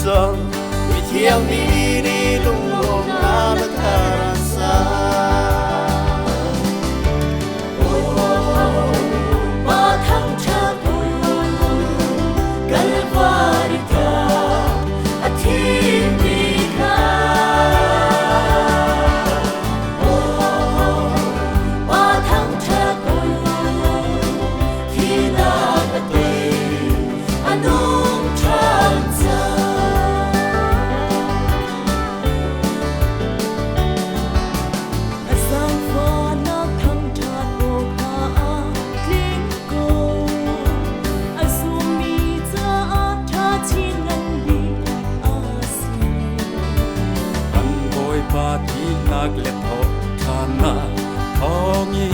chang mi thiam ni ni lung lom na la tharasa nag le tho thana thongi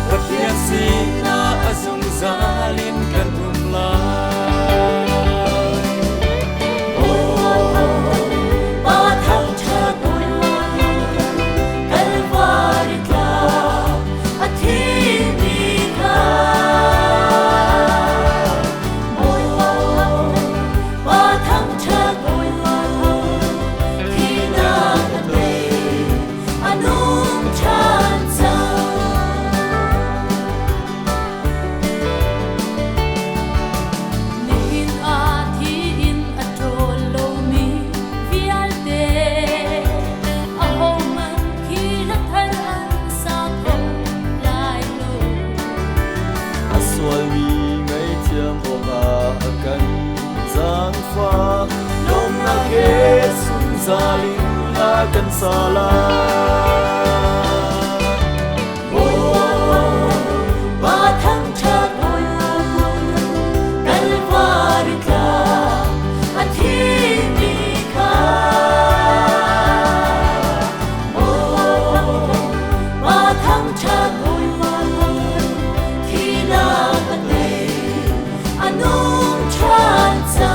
pathian si na asung zalin kan umla lom na ke sun zaling la kan sala ba thang cha oi kalvari ka athi mi kha ba thang cha oi khi na kan nei anung chan cha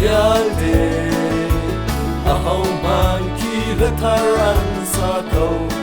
Yalde, a home man ki the taran sa ko.